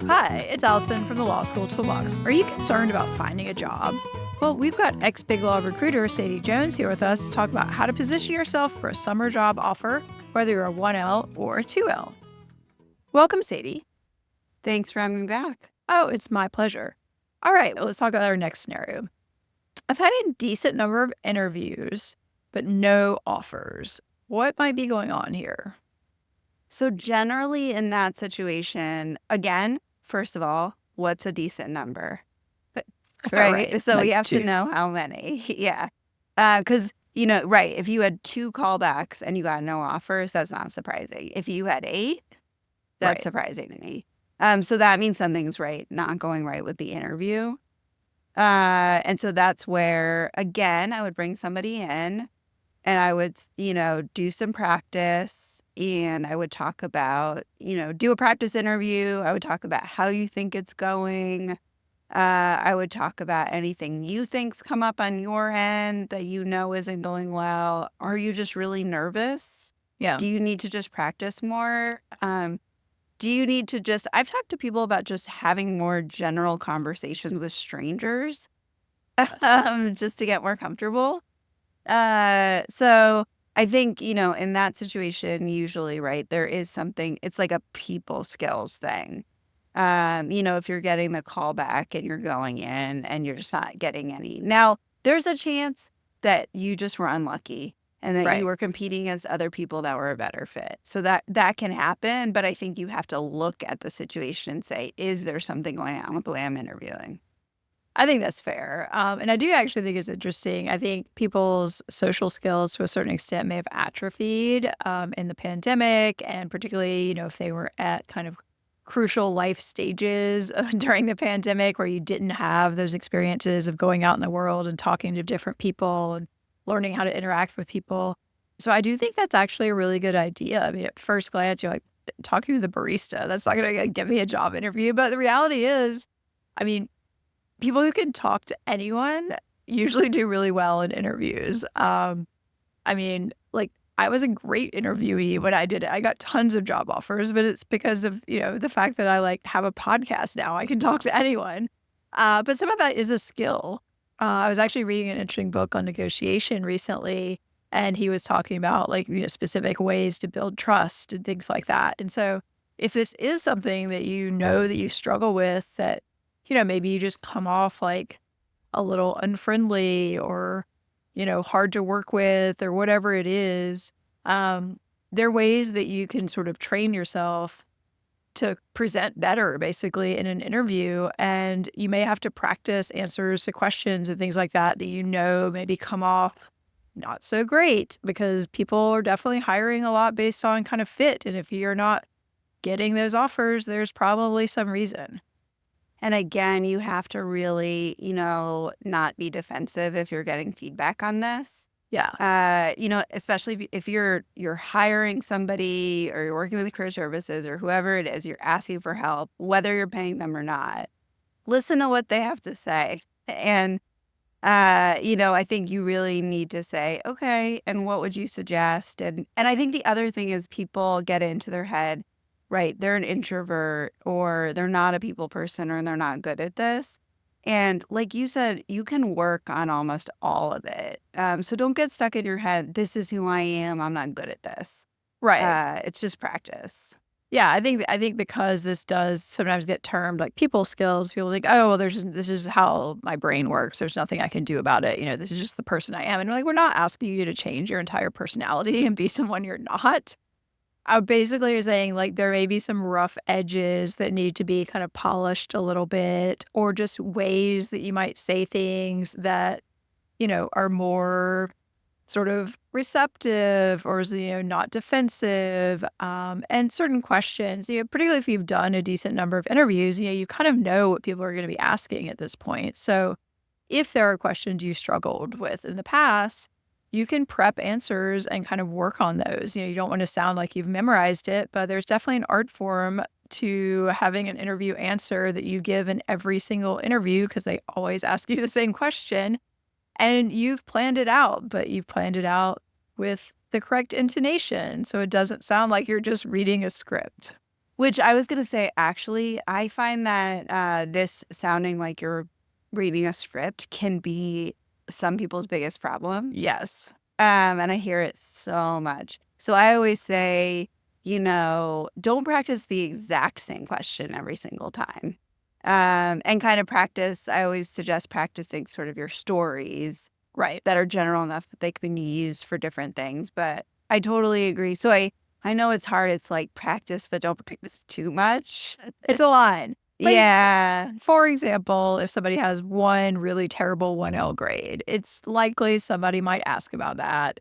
Hi, it's Alison from the Law School Toolbox. Are you concerned about finding a job? Well, we've got ex-BigLaw recruiter Sadie Jones here with us to talk about how to position yourself for a summer job offer, whether you're a 1L or a 2L. Welcome, Sadie. Thanks for having me back. Oh, it's my pleasure. All right, well, let's talk about our next scenario. I've had a decent number of interviews, but no offers. What might be going on here? So generally in that situation, again, first of all, what's a decent number? Right? So like we have two. to know how many. Yeah. Because, right, if you had 2 callbacks and you got no offers, that's not surprising. If you had 8, that's Right. surprising to me. So that means something's not going right with the interview. And so that's where, again, I would bring somebody in and I would, do some practice and I would talk about, do a practice interview. I would talk about how you think it's going. I would talk about anything you think's come up on your end that isn't going well. Are you just really nervous? Yeah. Do you need to just practice more? Do you need to I've talked to people about just having more general conversations with strangers, just to get more comfortable. So I think, in that situation, usually, right, there is something, it's like a people skills thing. If you're getting the call back and you're going in and you're just not getting any. Now, there's a chance that you just were unlucky and that Right. you were competing against other people that were a better fit. So that can happen, but I think you have to look at the situation and say, is there something going on with the way I'm interviewing? I think that's fair. And I do actually think it's interesting. I think people's social skills to a certain extent may have atrophied in the pandemic, and particularly, if they were at kind of crucial life stages during the pandemic where you didn't have those experiences of going out in the world and talking to different people and learning how to interact with people. So I do think that's actually a really good idea. I mean, at first glance, you're like, talking to the barista, that's not going to get me a job interview. But the reality is, I mean, people who can talk to anyone usually do really well in interviews. I mean, like, I was a great interviewee when I did it. I got tons of job offers, but it's because of, the fact that I have a podcast now. I can talk to anyone. But some of that is a skill. I was actually reading an interesting book on negotiation recently, and he was talking about specific ways to build trust and things like that. And so if this is something that that you struggle with, that maybe you just come off like a little unfriendly or, hard to work with or whatever it is, there are ways that you can sort of train yourself to present better, basically, in an interview. And you may have to practice answers to questions and things like that maybe come off not so great, because people are definitely hiring a lot based on kind of fit. And if you're not getting those offers, there's probably some reason. And again, you have to really, not be defensive if you're getting feedback on this. Yeah. Especially if you're hiring somebody or you're working with career services or whoever it is, you're asking for help, whether you're paying them or not. Listen to what they have to say. And, I think you really need to say, okay, and what would you suggest? And I think the other thing is people get into their head, right? They're an introvert or they're not a people person or they're not good at this. And like you said, you can work on almost all of it. So don't get stuck in your head. This is who I am. I'm not good at this. Right. It's just practice. Yeah, I think because this does sometimes get termed like people skills, people think, oh, well, this is how my brain works. There's nothing I can do about it. This is just the person I am. And we're not asking you to change your entire personality and be someone you're not. I basically is saying there may be some rough edges that need to be kind of polished a little bit, or just ways that you might say things that, are more sort of receptive or not defensive, and certain questions, particularly if you've done a decent number of interviews, you kind of know what people are going to be asking at this point. So if there are questions you struggled with in the past, you can prep answers and kind of work on those. You don't want to sound like you've memorized it, but there's definitely an art form to having an interview answer that you give in every single interview, because they always ask you the same question. And you've planned it out, but you've planned it out with the correct intonation, so it doesn't sound like you're just reading a script. Which I was going to say, actually, I find that this sounding like you're reading a script can be some people's biggest problem. Yes. And I hear it so much. So I always say, don't practice the exact same question every single time. And kind of practice, I always suggest practicing sort of your stories Right. that are general enough that they can be used for different things. But I totally agree. So I know it's hard. It's like practice, but don't practice too much. It's a line. Like, Yeah. for example, if somebody has one really terrible 1L grade, it's likely somebody might ask about that.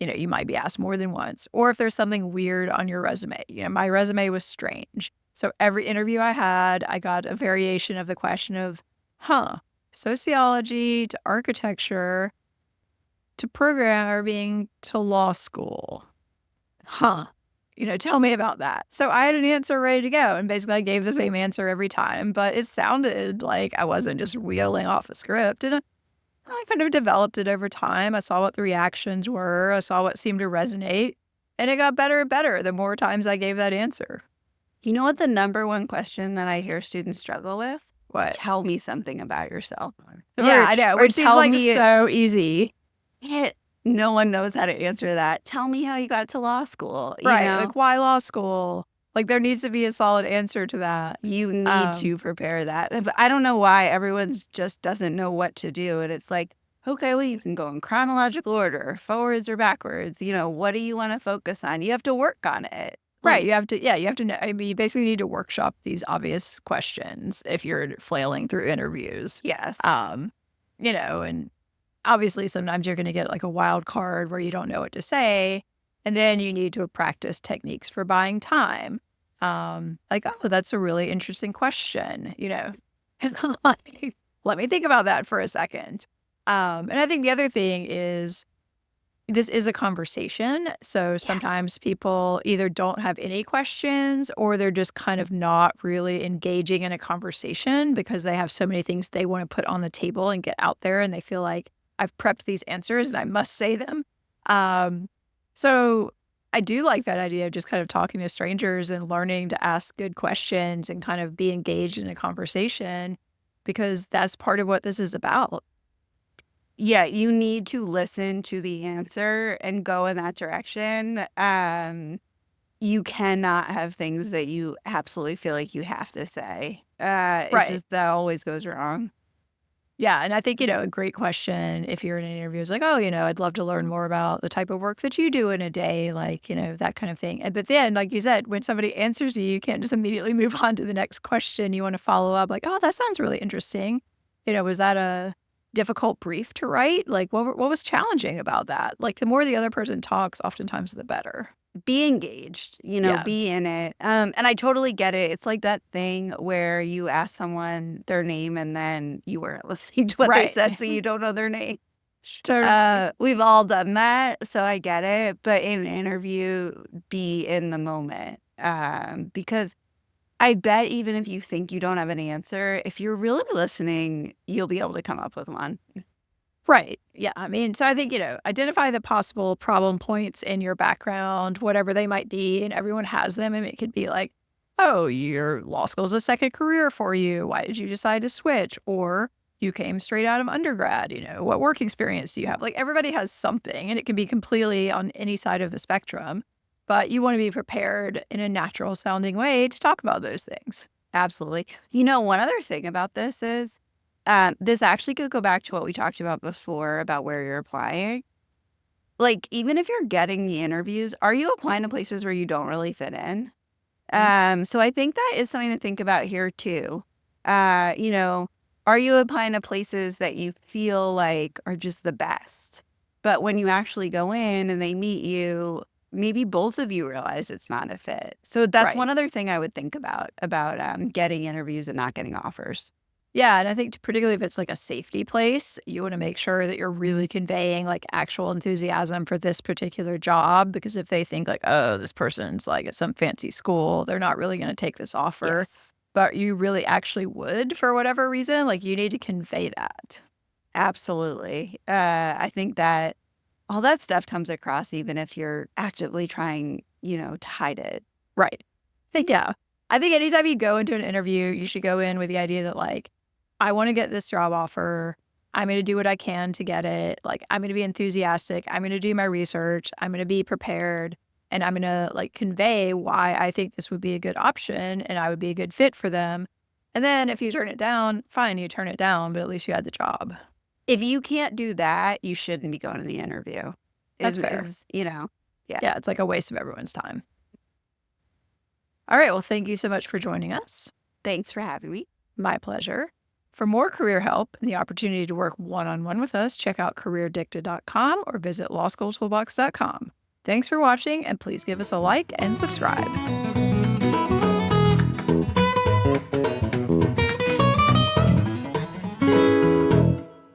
You might be asked more than once. Or if there's something weird on your resume. My resume was strange. So every interview I had, I got a variation of the question of, sociology to architecture to programming to law school. Tell me about that. So I had an answer ready to go. And basically, I gave the same answer every time, but it sounded like I wasn't just wheeling off a script. And I kind of developed it over time. I saw what the reactions were, I saw what seemed to resonate, and it got better and better the more times I gave that answer. You know what the number one question that I hear students struggle with? What? Tell me something about yourself. Yeah, I know. Or Which seems tell like me, so easy. no one knows how to answer that. Tell me how you got to law school. Right. Like, why law school? Like, there needs to be a solid answer to that. You need to prepare that. But I don't know why everyone's just doesn't know what to do. And it's like, okay, well, you can go in chronological order, forwards or backwards. What do you want to focus on? You have to work on it. Right. You have to know. I mean, you basically need to workshop these obvious questions if you're flailing through interviews. Yes. And obviously sometimes you're going to get like a wild card where you don't know what to say. And then you need to practice techniques for buying time. Like, oh, that's a really interesting question, Let me think about that for a second. And I think the other thing is this is a conversation. So sometimes people either don't have any questions or they're just kind of not really engaging in a conversation because they have so many things they want to put on the table and get out there. And they feel like I've prepped these answers and I must say them. So I do like that idea of just kind of talking to strangers and learning to ask good questions and kind of be engaged in a conversation because that's part of what this is about. Yeah, you need to listen to the answer and go in that direction. You cannot have things that you absolutely feel like you have to say. That always goes wrong. Yeah, and I think, a great question if you're in an interview is like, "Oh, I'd love to learn more about the type of work that you do in a day," like, that kind of thing. But then, like you said, when somebody answers you, you can't just immediately move on to the next question. You want to follow up like, "Oh, that sounds really interesting." Was that a difficult brief to write? Like, what was challenging about that? Like, the more the other person talks, oftentimes the better. Be engaged, Yeah. be in it. And I totally get it. It's like that thing where you ask someone their name and then you weren't listening to what they Right. said, so you don't know their name. Totally. We've all done that, so I get it. But in an interview, be in the moment. Because I bet even if you think you don't have an answer, if you're really listening, you'll be able to come up with one. Right. Yeah. I mean, so I think, identify the possible problem points in your background, whatever they might be, and everyone has them. And it could be like, oh, your law school is a second career for you. Why did you decide to switch? Or you came straight out of undergrad. What work experience do you have? Like, everybody has something, and it can be completely on any side of the spectrum. But you want to be prepared in a natural sounding way to talk about those things. Absolutely. One other thing about this is this actually could go back to what we talked about before about where you're applying. Like, even if you're getting the interviews, are you applying to places where you don't really fit in? So I think that is something to think about here too. Are you applying to places that you feel like are just the best? But when you actually go in and they meet you, maybe both of you realize it's not a fit. So that's one other thing I would think about getting interviews and not getting offers. Yeah, and I think particularly if it's like a safety place, you want to make sure that you're really conveying like actual enthusiasm for this particular job because if they think like, oh, this person's like at some fancy school, they're not really going to take this offer. Yes. But you really actually would for whatever reason, like you need to convey that. Absolutely. I think that all that stuff comes across even if you're actively trying, to hide it. Right. I think, yeah. I think anytime you go into an interview, you should go in with the idea that, like, I want to get this job offer. I'm going to do what I can to get it. Like, I'm going to be enthusiastic. I'm going to do my research. I'm going to be prepared. And I'm going to, like, convey why I think this would be a good option and I would be a good fit for them. And then if you turn it down, fine, you turn it down, but at least you had the job. If you can't do that, you shouldn't be going to the interview. That's fair. Yeah. Yeah, it's like a waste of everyone's time. All right, well, thank you so much for joining us. Thanks for having me. My pleasure. For more career help and the opportunity to work one-on-one with us, check out careerdicta.com or visit lawschooltoolbox.com. Thanks for watching, and please give us a like and subscribe.